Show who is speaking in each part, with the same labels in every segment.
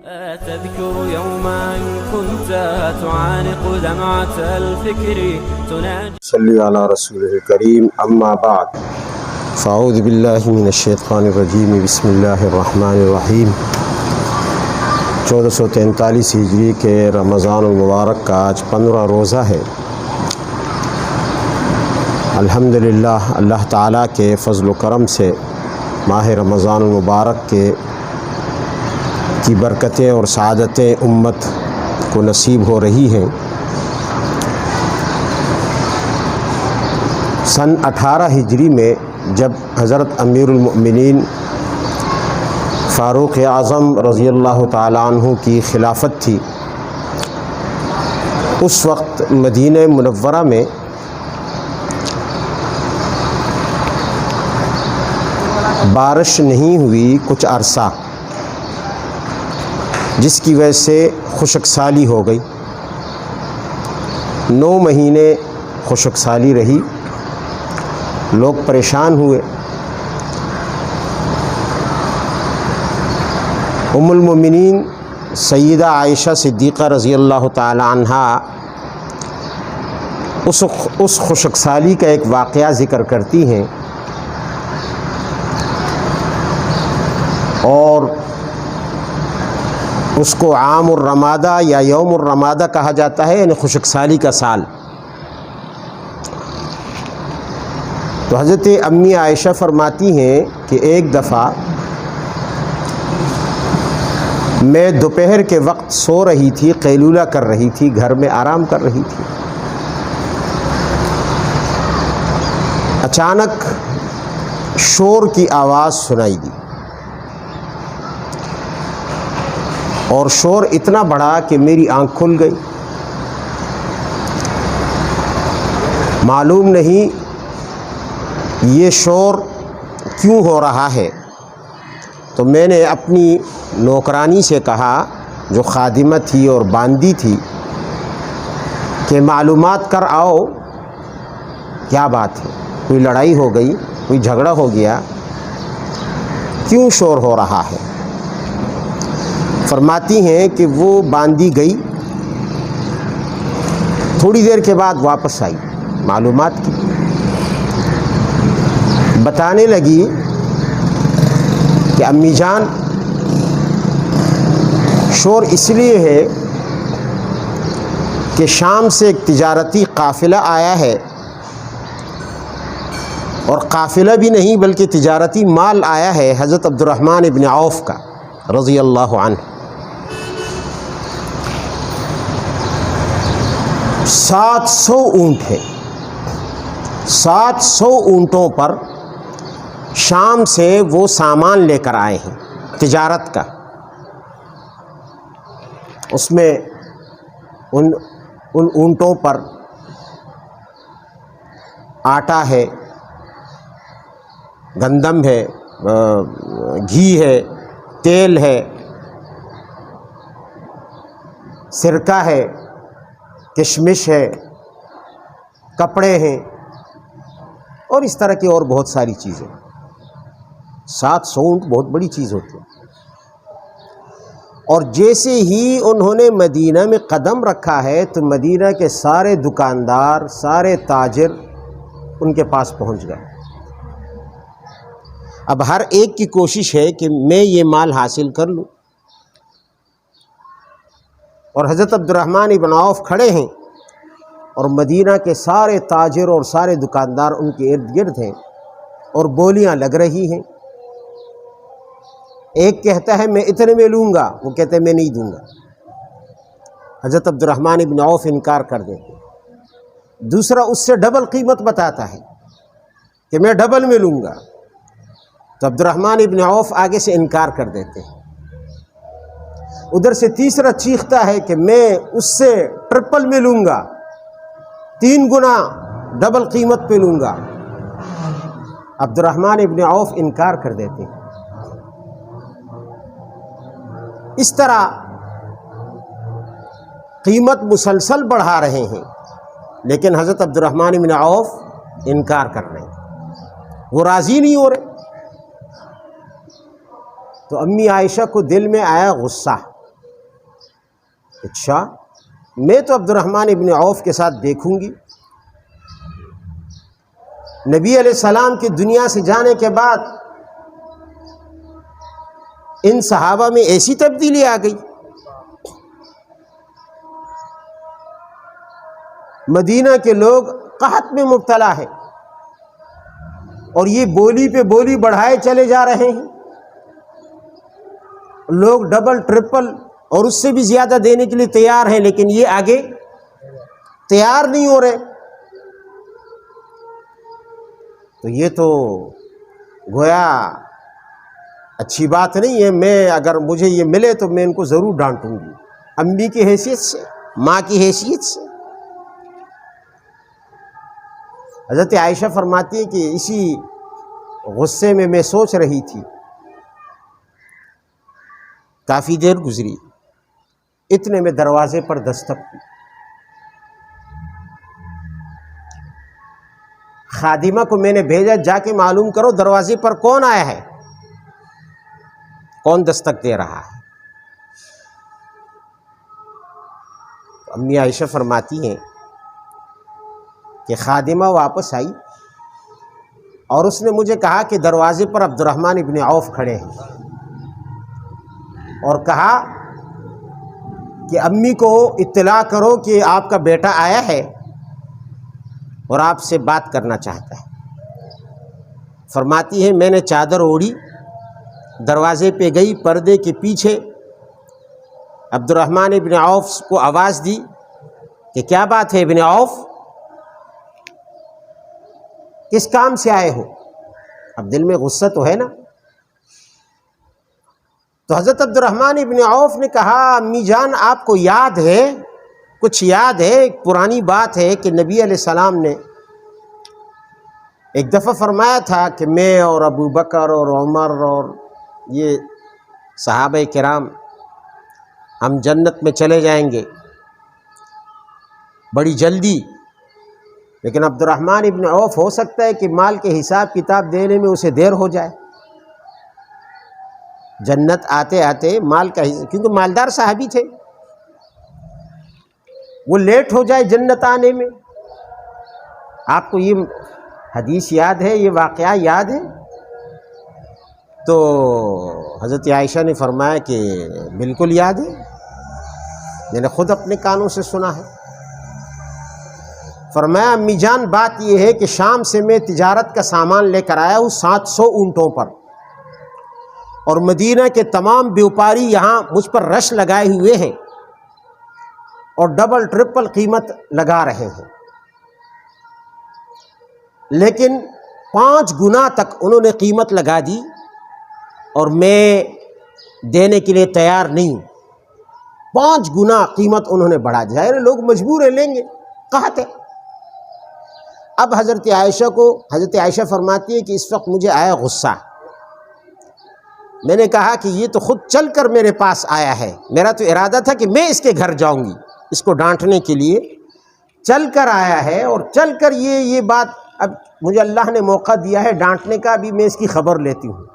Speaker 1: تذكر يوما كنت تعانق دمعة الفكر تناجي
Speaker 2: صلی علی رسول الکریم اما بعد فاعوذ باللہ من الشیطان الرجیم بسم اللہ الرحمن الرحیم 1443 ہجری کے رمضان المبارک کا آج 15 روزہ ہے۔ الحمدللہ اللہ تعالیٰ کے فضل و کرم سے ماہ رمضان المبارک کی برکتیں اور سعادتیں امت کو نصیب ہو رہی ہیں۔ سن 18 ہجری میں جب حضرت امیر المؤمنین فاروق اعظم رضی اللہ تعالیٰ عنہ کی خلافت تھی، اس وقت مدینہ منورہ میں بارش نہیں ہوئی کچھ عرصہ، جس کی وجہ سے خشک سالی ہو گئی۔ 9 مہینے خشک سالی رہی، لوگ پریشان ہوئے۔ ام المؤمنین سیدہ عائشہ صدیقہ رضی اللہ تعالی عنہا اس خشک سالی کا ایک واقعہ ذکر کرتی ہیں، اور اس کو عام الرمادہ یا یوم الرمادہ کہا جاتا ہے، یعنی خشک سالی کا سال۔ تو حضرت امی عائشہ فرماتی ہیں کہ ایک دفعہ میں دوپہر کے وقت سو رہی تھی، قیلولہ کر رہی تھی، گھر میں آرام کر رہی تھی۔ اچانک شور کی آواز سنائی دی، اور شور اتنا بڑا کہ میری آنکھ کھل گئی۔ معلوم نہیں یہ شور کیوں ہو رہا ہے، تو میں نے اپنی نوکرانی سے کہا، جو خادمہ تھی اور باندی تھی، کہ معلومات کر آؤ کیا بات ہے، کوئی لڑائی ہو گئی، کوئی جھگڑا ہو گیا، کیوں شور ہو رہا ہے؟ فرماتی ہیں کہ وہ باندی گئی، تھوڑی دیر کے بعد واپس آئی، معلومات کی، بتانے لگی کہ امی جان شور اس لیے ہے کہ شام سے ایک تجارتی قافلہ آیا ہے، اور قافلہ بھی نہیں بلکہ تجارتی مال آیا ہے حضرت عبد الرحمن ابن عوف کا رضی اللہ عنہ۔ 700 اونٹ ہے، 700 اونٹوں پر شام سے وہ سامان لے کر آئے ہیں تجارت کا۔ اس میں ان اونٹوں پر آٹا ہے، گندم ہے، گھی ہے، تیل ہے، سرکہ ہے، کشمش ہے، کپڑے ہیں، اور اس طرح کی اور بہت ساری چیزیں۔ 700 اونٹ بہت بڑی چیز ہوتی ہے۔ اور جیسے ہی انہوں نے مدینہ میں قدم رکھا ہے تو مدینہ کے سارے دکاندار، سارے تاجر ان کے پاس پہنچ گئے۔ اب ہر ایک کی کوشش ہے کہ میں یہ مال حاصل کر لوں، اور حضرت عبد الرحمن ابن عوف کھڑے ہیں، اور مدینہ کے سارے تاجر اور سارے دکاندار ان کے ارد گرد ہیں، اور بولیاں لگ رہی ہیں۔ ایک کہتا ہے میں اتنے میں لوں گا، وہ کہتے ہیں میں نہیں دوں گا۔ حضرت عبد الرحمن ابن عوف انکار کر دیتے۔ دوسرا اس سے ڈبل قیمت بتاتا ہے کہ میں ڈبل میں لوں گا، تو عبد الرحمن ابن عوف آگے سے انکار کر دیتے ہیں۔ ادھر سے تیسرا چیختا ہے کہ میں اس سے ٹرپل میں لوں گا، 3 گنا ڈبل قیمت پہ لوں گا۔ عبد الرحمن ابن عوف انکار کر دیتے ہیں۔ اس طرح قیمت مسلسل بڑھا رہے ہیں، لیکن حضرت عبد الرحمن ابن عوف انکار کر رہے ہیں، وہ راضی نہیں ہو رہے۔ تو امی عائشہ کو دل میں آیا غصہ اچھا میں تو عبد الرحمن ابن عوف کے ساتھ دیکھوں گی، نبی علیہ السلام کی دنیا سے جانے کے بعد ان صحابہ میں ایسی تبدیلی آ گئی، مدینہ کے لوگ قحط میں مبتلا ہیں اور یہ بولی پہ بولی بڑھائے چلے جا رہے ہیں، لوگ ڈبل ٹرپل اور اس سے بھی زیادہ دینے کے لیے تیار ہیں، لیکن یہ آگے تیار نہیں ہو رہے۔ تو یہ تو گویا اچھی بات نہیں ہے، میں اگر مجھے یہ ملے تو میں ان کو ضرور ڈانٹوں گی، امی کی حیثیت سے، ماں کی حیثیت سے۔ حضرت عائشہ فرماتی ہے کہ اسی غصے میں سوچ رہی تھی، کافی دیر گزری، اتنے میں دروازے پر دستک ہوئی، خادمہ کو میں نے بھیجا جا کے معلوم کرو دروازے پر کون آیا ہے، کون دستک دے رہا ہے۔ امی عائشہ فرماتی ہیں کہ خادمہ واپس آئی اور اس نے مجھے کہا کہ دروازے پر عبد الرحمن ابن عوف کھڑے ہیں، اور کہا کہ امی کو اطلاع کرو کہ آپ کا بیٹا آیا ہے اور آپ سے بات کرنا چاہتا ہے۔ فرماتی ہے میں نے چادر اوڑھی، دروازے پہ گئی، پردے کے پیچھے عبد الرحمن ابن عوف کو آواز دی کہ کیا بات ہے ابن عوف، کس کام سے آئے ہو؟ اب دل میں غصہ تو ہے نا۔ تو حضرت عبد الرحمن ابن عوف نے کہا امی جان آپ کو یاد ہے، کچھ یاد ہے، ایک پرانی بات ہے کہ نبی علیہ السلام نے ایک دفعہ فرمایا تھا کہ میں اور ابو بکر اور عمر اور یہ صحابہ کرام ہم جنت میں چلے جائیں گے بڑی جلدی، لیکن عبد الرحمن ابن عوف ہو سکتا ہے کہ مال کے حساب کتاب دینے میں اسے دیر ہو جائے، جنت آتے آتے مال کا کیونکہ مالدار صحابی تھے، وہ لیٹ ہو جائے جنت آنے میں۔ آپ کو یہ حدیث یاد ہے، یہ واقعہ یاد ہے؟ تو حضرت عائشہ نے فرمایا کہ بالکل یاد ہے، میں نے خود اپنے کانوں سے سنا ہے۔ فرمایا امی جان بات یہ ہے کہ شام سے میں تجارت کا سامان لے کر آیا ہوں 700 اونٹوں پر، اور مدینہ کے تمام بیوپاری یہاں مجھ پر رش لگائے ہوئے ہیں اور ڈبل ٹرپل قیمت لگا رہے ہیں، لیکن 5 گنا تک انہوں نے قیمت لگا دی اور میں دینے کے لیے تیار نہیں ہوں۔ 5 گنا قیمت انہوں نے بڑھا دی، ظاہر ہے لوگ مجبور ہیں، لیں گے، قحط ہے۔ اب حضرت عائشہ فرماتی ہے کہ اس وقت مجھے آیا غصہ، میں نے کہا کہ یہ تو خود چل کر میرے پاس آیا ہے، میرا تو ارادہ تھا کہ میں اس کے گھر جاؤں گی اس کو ڈانٹنے کے لیے، چل کر آیا ہے اور چل کر یہ بات اب مجھے اللہ نے موقع دیا ہے ڈانٹنے کا، ابھی میں اس کی خبر لیتی ہوں۔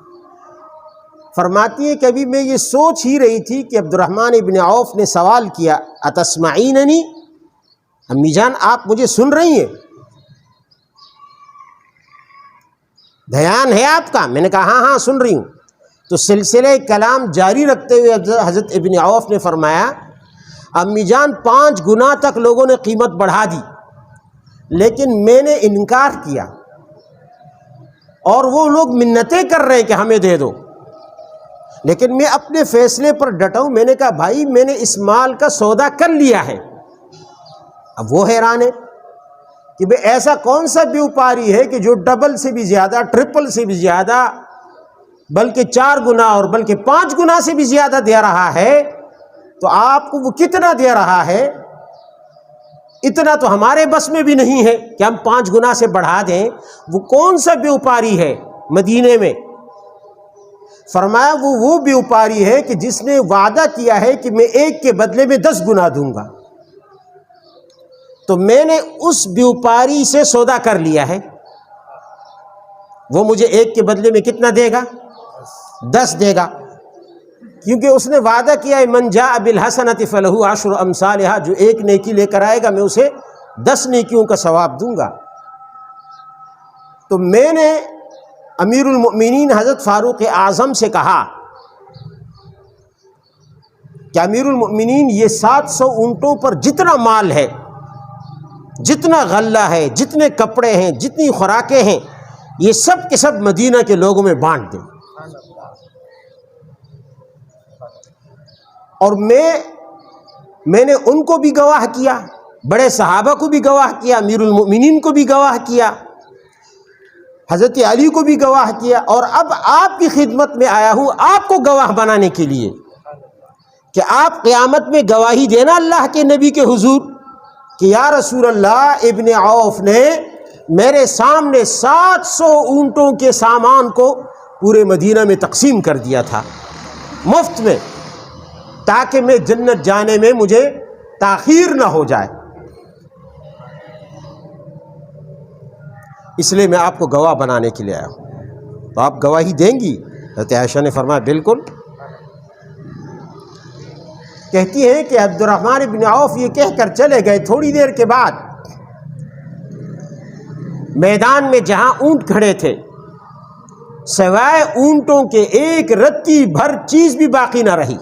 Speaker 2: فرماتی ہے کہ ابھی میں یہ سوچ ہی رہی تھی کہ عبد الرحمن ابن عوف نے سوال کیا اتسمعیننی، امی جان آپ مجھے سن رہی ہیں؟ دھیان ہے آپ کا؟ میں نے کہا ہاں ہاں سن رہی ہوں۔ تو سلسلہ کلام جاری رکھتے ہوئے حضرت ابن عوف نے فرمایا امی جان 5 گنا تک لوگوں نے قیمت بڑھا دی، لیکن میں نے انکار کیا اور وہ لوگ منتیں کر رہے ہیں کہ ہمیں دے دو، لیکن میں اپنے فیصلے پر ڈٹا ہوں۔ میں نے کہا بھائی میں نے اس مال کا سودا کر لیا ہے۔ اب وہ حیران ہے کہ بھئی ایسا کون سا بیوپاری ہے کہ جو ڈبل سے بھی زیادہ، ٹرپل سے بھی زیادہ، بلکہ 4 گنا اور بلکہ 5 گنا سے بھی زیادہ دے رہا ہے، تو آپ کو وہ کتنا دے رہا ہے؟ اتنا تو ہمارے بس میں بھی نہیں ہے کہ ہم 5 گنا سے بڑھا دیں۔ وہ کون سا بیوپاری ہے مدینے میں؟ فرمایا وہ بیوپاری ہے کہ جس نے وعدہ کیا ہے کہ میں 1 کے بدلے میں 10 گنا دوں گا، تو میں نے اس بیوپاری سے سودا کر لیا ہے، وہ مجھے 1 کے بدلے میں کتنا دے گا؟ 10 دے گا۔ کیونکہ اس نے وعدہ کیا ہے من جاء بالحسنۃ فلہ عشر امثالھا، جو ایک نیکی لے کر آئے گا میں اسے 10 نیکیوں کا ثواب دوں گا۔ تو میں نے امیر المؤمنین حضرت فاروق اعظم سے کہا کہ امیر المؤمنین یہ 700 اونٹوں پر جتنا مال ہے، جتنا غلہ ہے، جتنے کپڑے ہیں، جتنی خوراکیں ہیں، یہ سب کے سب مدینہ کے لوگوں میں بانٹ دیں۔ اور میں نے ان کو بھی گواہ کیا، بڑے صحابہ کو بھی گواہ کیا، امیر المؤمنین کو بھی گواہ کیا، حضرت علی کو بھی گواہ کیا، اور اب آپ کی خدمت میں آیا ہوں آپ کو گواہ بنانے کے لیے کہ آپ قیامت میں گواہی دینا اللہ کے نبی کے حضور کہ یا رسول اللہ ابن عوف نے میرے سامنے 700 اونٹوں کے سامان کو پورے مدینہ میں تقسیم کر دیا تھا مفت میں، تاکہ میں جنت جانے میں مجھے تاخیر نہ ہو جائے، اس لیے میں آپ کو گواہ بنانے کے لیے آیا ہوں۔ تو آپ گواہی دیں گی؟ حضرت عائشہ نے فرمایا بالکل۔ کہتی ہیں کہ عبد الرحمن بن عوف یہ کہہ کر چلے گئے، تھوڑی دیر کے بعد میدان میں جہاں اونٹ کھڑے تھے سوائے اونٹوں کے ایک رتی بھر چیز بھی باقی نہ رہی،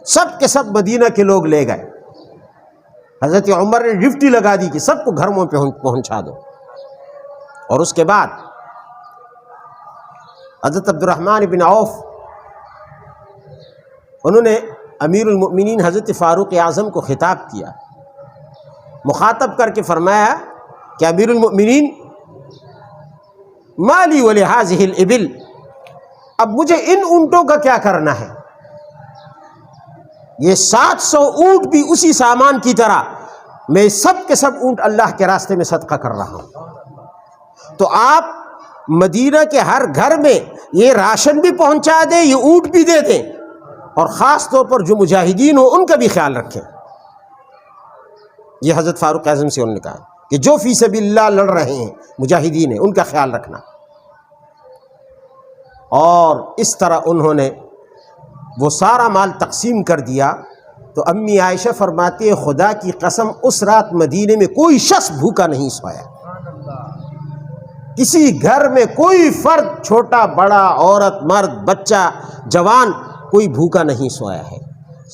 Speaker 2: سب کے سب مدینہ کے لوگ لے گئے۔ حضرت عمر نے ڈیوٹی لگا دی کہ سب کو گھروں پہ پہنچا دو، اور اس کے بعد حضرت عبد الرحمن بن عوف انہوں نے امیر المؤمنین حضرت فاروق اعظم کو خطاب کیا، مخاطب کر کے فرمایا کہ امیر المؤمنین مالی ولہذہ الابل، اب مجھے ان اونٹوں کا کیا کرنا ہے؟ یہ 700 اونٹ بھی اسی سامان کی طرح، میں سب کے سب اونٹ اللہ کے راستے میں صدقہ کر رہا ہوں۔ تو آپ مدینہ کے ہر گھر میں یہ راشن بھی پہنچا دیں، یہ اونٹ بھی دے دیں، اور خاص طور پر جو مجاہدین ہوں ان کا بھی خیال رکھیں۔ یہ حضرت فاروق اعظم سے انہوں نے کہا کہ جو فی سبیل اللہ لڑ رہے ہیں مجاہدین ہیں ان کا خیال رکھنا۔ اور اس طرح انہوں نے وہ سارا مال تقسیم کر دیا۔ تو امی عائشہ فرماتی ہے خدا کی قسم اس رات مدینے میں کوئی شخص بھوکا نہیں سویا، کسی گھر میں کوئی فرد، چھوٹا بڑا، عورت مرد بچہ جوان، کوئی بھوکا نہیں سویا ہے،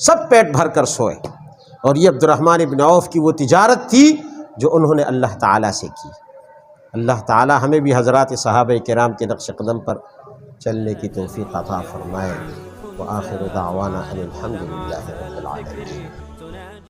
Speaker 2: سب پیٹ بھر کر سوئے۔ اور یہ عبد الرحمن بن عوف کی وہ تجارت تھی جو انہوں نے اللہ تعالیٰ سے کی۔ اللہ تعالیٰ ہمیں بھی حضرات صحابہ کرام کے نقش قدم پر چلنے کی توفیق عطا فرمائے۔ وآخر دعوانا ان الحمد للہ رب العالمین۔